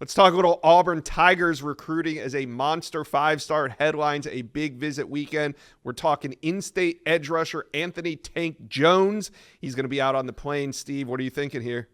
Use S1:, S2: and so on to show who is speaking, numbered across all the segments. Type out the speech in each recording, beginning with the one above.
S1: Let's talk a little Auburn Tigers recruiting as a monster five-star headlines a big visit weekend. We're talking in-state edge rusher Anthony Tank Jones. He's going to be out on the plains. Steve, what are you thinking here?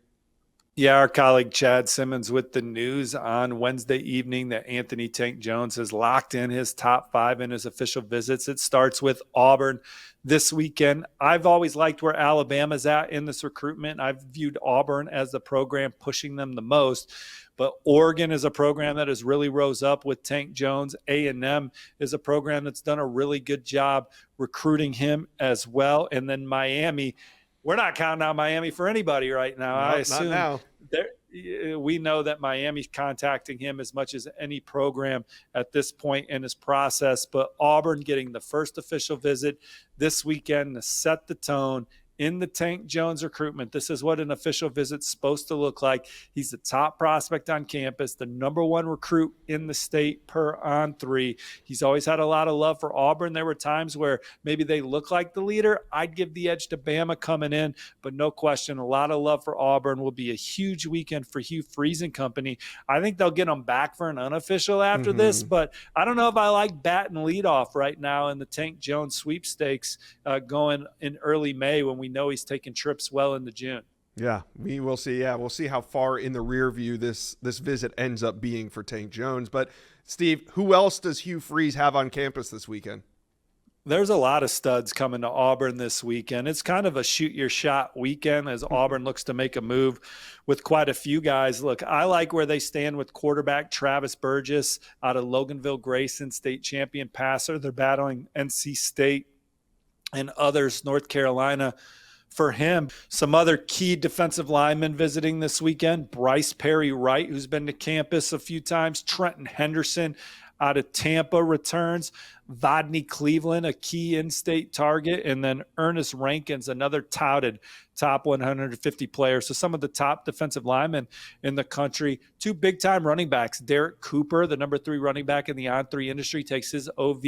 S2: Yeah, our colleague Chad Simmons with the news on Wednesday evening that Anthony Tank Jones has locked in his top 5 in his official visits. It starts with Auburn this weekend. I've always liked where Alabama's at in this recruitment. I've viewed Auburn as the program pushing them the most. But Oregon is a program that has really rose up with Tank Jones. A&M is a program that's done a really good job recruiting him as well. And then Miami, we're not counting out Miami for anybody right now.
S1: No,
S2: I
S1: not
S2: assume
S1: now.
S2: we know that Miami's contacting him as much as any program at this point in his process. But Auburn getting the first official visit this weekend to set the tone in the Tank Jones recruitment. This is what an official visit's supposed to look like. He's the top prospect on campus, the number 1 recruit in the state per on 3. He's always had a lot of love for Auburn. There were times where maybe they look like the leader. I'd give the edge to Bama coming in, but no question, a lot of love for Auburn. Will be a huge weekend for Hugh Freeze and company. I think they'll get him back for an unofficial after this, but I don't know if I like batting leadoff right now in the Tank Jones sweepstakes going in early May when we know he's taking trips well into June.
S1: Yeah, we will see. Yeah, we'll see how far in the rear view this visit ends up being for Tank Jones. But Steve, who else does Hugh Freeze have on campus this weekend?
S2: There's a lot of studs coming to Auburn this weekend. It's kind of a shoot your shot weekend as Auburn looks to make a move with quite a few guys. Look, I like where they stand with quarterback Travis Burgess out of Loganville Grayson, state champion passer. They're battling NC State and others, North Carolina. For him, some other key defensive linemen visiting this weekend. Bryce Perry Wright, who's been to campus a few times. Trenton Henderson out of Tampa returns. Vodney Cleveland, a key in-state target. And then Ernest Rankins, another touted top 150 player. So some of the top defensive linemen in the country. 2 big-time running backs. Derek Cooper, the number 3 running back in the on-3 industry, takes his OV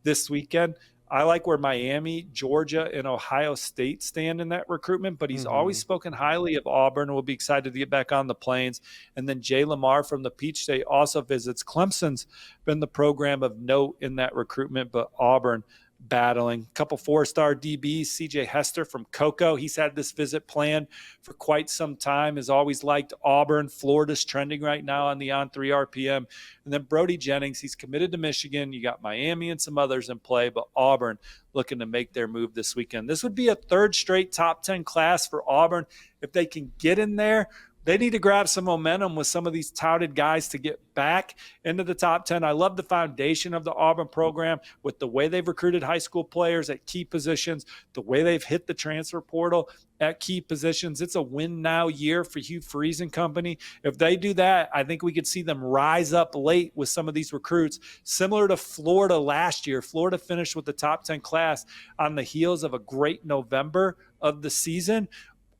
S2: this weekend. I like where Miami, Georgia, and Ohio State stand in that recruitment, but he's always spoken highly of Auburn. We'll be excited to get back on the plains. And then Jay Lamar from the Peach State also visits. Clemson's been the program of note in that recruitment, but Auburn battling. A couple 4-star DBs, CJ Hester from Cocoa. He's had this visit planned for quite some time, has always liked Auburn. Florida's trending right now on the on-3 RPM. And then Brody Jennings, he's committed to Michigan. You got Miami and some others in play, but Auburn looking to make their move this weekend. This would be a 3rd straight top 10 class for Auburn. If they can get in there, they need to grab some momentum with some of these touted guys to get back into the top 10. I love the foundation of the Auburn program with the way they've recruited high school players at key positions, the way they've hit the transfer portal at key positions. It's a win now year for Hugh Freeze and company. If they do that, I think we could see them rise up late with some of these recruits, similar to Florida last year. Florida finished with the top 10 class on the heels of a great November of the season.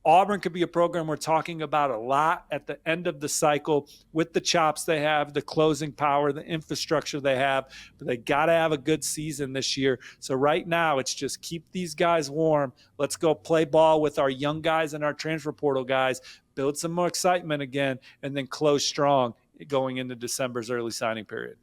S2: Auburn could be a program we're talking about a lot at the end of the cycle with the chops they have, the closing power, the infrastructure they have, but they got to have a good season this year. So right now it's just keep these guys warm. Let's go play ball with our young guys and our transfer portal guys, build some more excitement again, and then close strong going into December's early signing period.